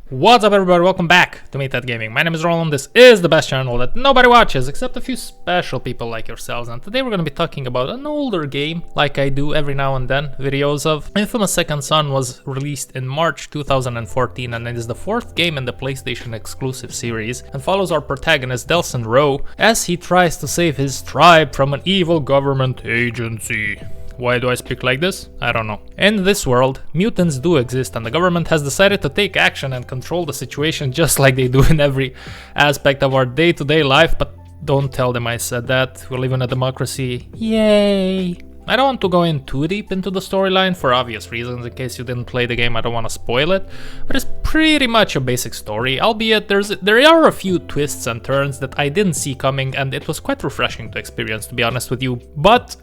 What's up everybody, welcome back to Meathead Gaming. My name is Roland, this is the best channel that nobody watches except a few special people like yourselves, and today we're going to be talking about an older game, like I do every now and then videos of. Infamous Second Son was released in March 2014 and it is the fourth game in the PlayStation exclusive series and follows our protagonist Delson Rowe as he tries to save his tribe from an evil government agency. Why do I speak like this? I don't know. In this world, mutants do exist and the government has decided to take action and control the situation just like they do in every aspect of our day-to-day life, but don't tell them I said that. We live in a democracy. Yay! I don't want to go in too deep into the storyline for obvious reasons. In case you didn't play the game, I don't want to spoil it, but it's pretty much a basic story, albeit there are a few twists and turns that I didn't see coming and it was quite refreshing to experience, to be honest with you, but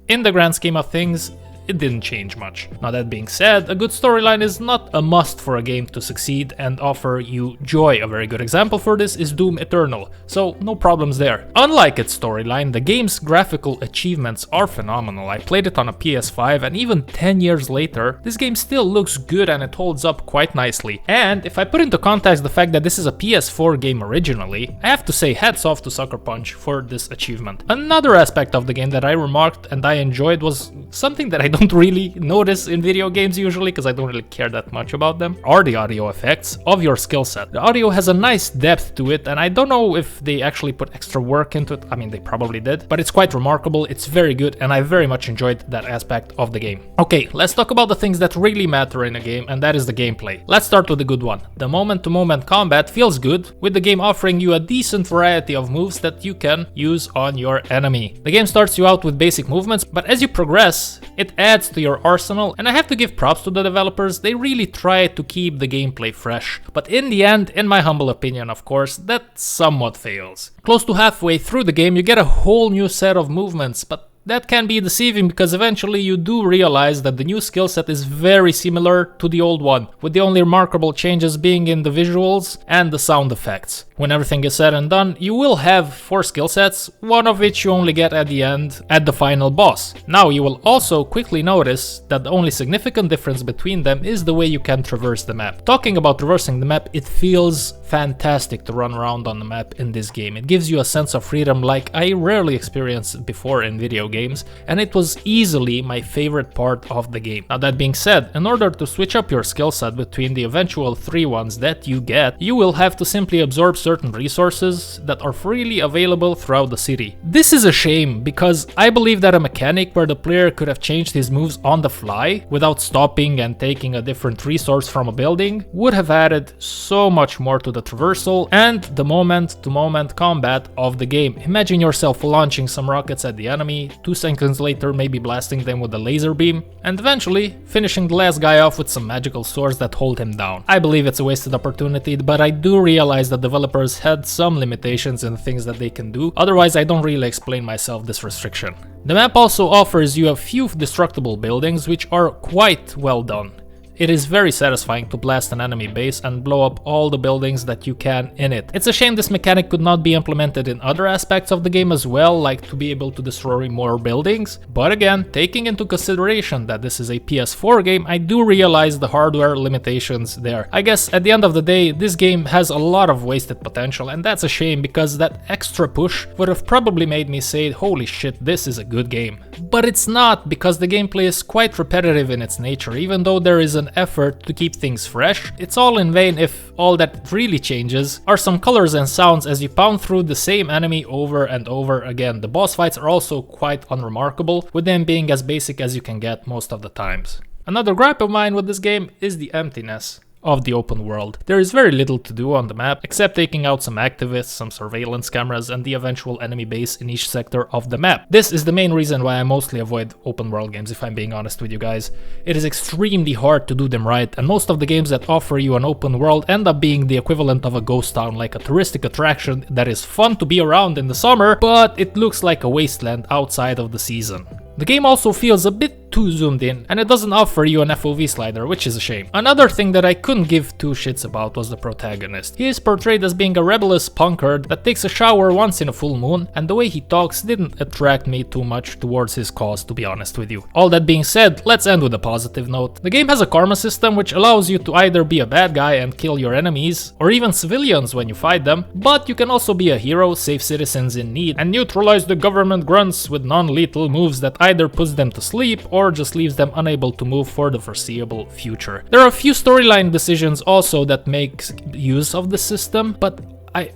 in the grand scheme of things, it didn't change much. Now that being said, a good storyline is not a must for a game to succeed and offer you joy. A very good example for this is Doom Eternal, so no problems there. Unlike its storyline, the game's graphical achievements are phenomenal. I played it on a PS5 and even 10 years later, this game still looks good and it holds up quite nicely. And if I put into context the fact that this is a PS4 game originally, I have to say hats off to Sucker Punch for this achievement. Another aspect of the game that I remarked and I enjoyed was something that I don't really notice in video games usually because I don't really care that much about them, are the audio effects of your skill set. The audio has a nice depth to it and I don't know if they actually put extra work into it. I mean, they probably did, but it's quite remarkable, it's very good and I very much enjoyed that aspect of the game. Okay, let's talk about the things that really matter in a game, and that is the gameplay. Let's start with the good one. The moment-to-moment combat feels good, with the game offering you a decent variety of moves that you can use on your enemy. The game starts you out with basic movements, but as you progress, it adds to your arsenal, and I have to give props to the developers. They really try to keep the gameplay fresh, but in the end, in my humble opinion of course, that somewhat fails. Close to halfway through the game you get a whole new set of movements, but that can be deceiving because eventually you do realize that the new skill set is very similar to the old one, with the only remarkable changes being in the visuals and the sound effects. When everything is said and done, you will have 4 skill sets, one of which you only get at the end, at the final boss. Now you will also quickly notice that the only significant difference between them is the way you can traverse the map. Talking about traversing the map, it feels fantastic to run around on the map in this game. It gives you a sense of freedom like I rarely experienced before in video games, and it was easily my favorite part of the game. Now that being said, in order to switch up your skill set between the eventual 3 ones that you get, you will have to simply absorb certain resources that are freely available throughout the city. This is a shame because I believe that a mechanic where the player could have changed his moves on the fly without stopping and taking a different resource from a building would have added so much more to the traversal and the moment-to-moment combat of the game. Imagine yourself launching some rockets at the enemy, 2 seconds later maybe blasting them with a laser beam, and eventually finishing the last guy off with some magical swords that hold him down. I believe it's a wasted opportunity, but I do realize that developers had some limitations in things that they can do, otherwise I don't really explain myself this restriction. The map also offers you a few destructible buildings which are quite well done. It is very satisfying to blast an enemy base and blow up all the buildings that you can in it. It's a shame this mechanic could not be implemented in other aspects of the game as well, like to be able to destroy more buildings, but again, taking into consideration that this is a PS4 game, I do realize the hardware limitations there. I guess at the end of the day, this game has a lot of wasted potential, and that's a shame because that extra push would have probably made me say, holy shit, this is a good game. But it's not, because the gameplay is quite repetitive in its nature. Even though there is an effort to keep things fresh, it's all in vain if all that really changes are some colors and sounds as you pound through the same enemy over and over again. The boss fights are also quite unremarkable, with them being as basic as you can get most of the times. Another gripe of mine with this game is the emptiness of the open world. There is very little to do on the map except taking out some activists, some surveillance cameras, and the eventual enemy base in each sector of the map. This is the main reason why I mostly avoid open world games, if I'm being honest with you guys. It is extremely hard to do them right, and most of the games that offer you an open world end up being the equivalent of a ghost town, like a touristic attraction that is fun to be around in the summer, but it looks like a wasteland outside of the season. The game also feels a bit too zoomed in, and it doesn't offer you an FOV slider, which is a shame. Another thing that I couldn't give two shits about was the protagonist. He is portrayed as being a rebellious punkard that takes a shower once in a full moon, and the way he talks didn't attract me too much towards his cause, to be honest with you. All that being said, let's end with a positive note. The game has a karma system which allows you to either be a bad guy and kill your enemies, or even civilians when you fight them, but you can also be a hero, save citizens in need, and neutralize the government grunts with non-lethal moves that either puts them to sleep or just leaves them unable to move for the foreseeable future. There are a few storyline decisions also that make use of the system, but I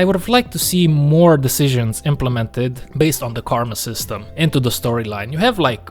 would have liked to see more decisions implemented based on the karma system into the storyline. You have like,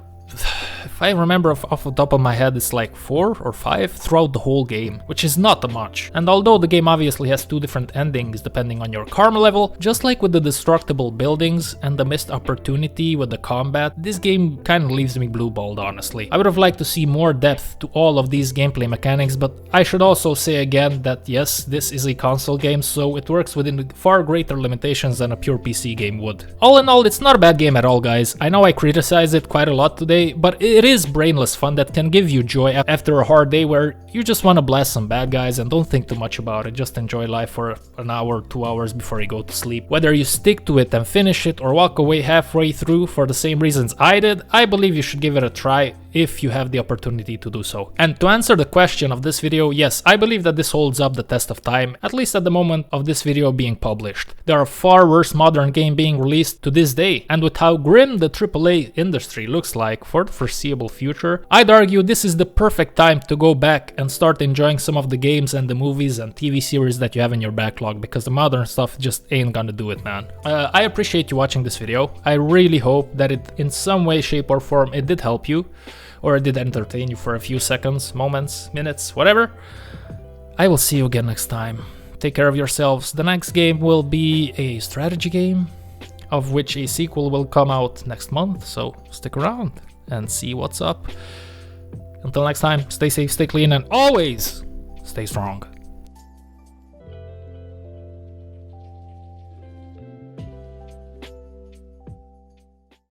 if I remember off the top of my head, it's like 4 or 5 throughout the whole game, which is not much. And although the game obviously has 2 different endings depending on your karma level, just like with the destructible buildings and the missed opportunity with the combat, this game kind of leaves me blue-balled, honestly. I would have liked to see more depth to all of these gameplay mechanics, but I should also say again that yes, this is a console game, so it works within far greater limitations than a pure PC game would. All in all, it's not a bad game at all, guys. I know I criticize it quite a lot today, but it is brainless fun that can give you joy after a hard day where you just want to blast some bad guys and don't think too much about it. Just enjoy life for an hour, 2 hours before you go to sleep. Whether you stick to it and finish it or walk away halfway through for the same reasons I did, I believe you should give it a try if you have the opportunity to do so. And to answer the question of this video, yes, I believe that this holds up the test of time, at least at the moment of this video being published. There are far worse modern games being released to this day, and with how grim the AAA industry looks like for the foreseeable future, I'd argue this is the perfect time to go back and start enjoying some of the games and the movies and TV series that you have in your backlog, because the modern stuff just ain't gonna do it, man. I appreciate you watching this video. I really hope that it in some way, shape or form it did help you, or it did entertain you for a few seconds, moments, minutes, whatever. I will see you again next time. Take care of yourselves. The next game will be a strategy game, of which a sequel will come out next month, so stick around and see what's up. Until next time, stay safe, stay clean, and always stay strong.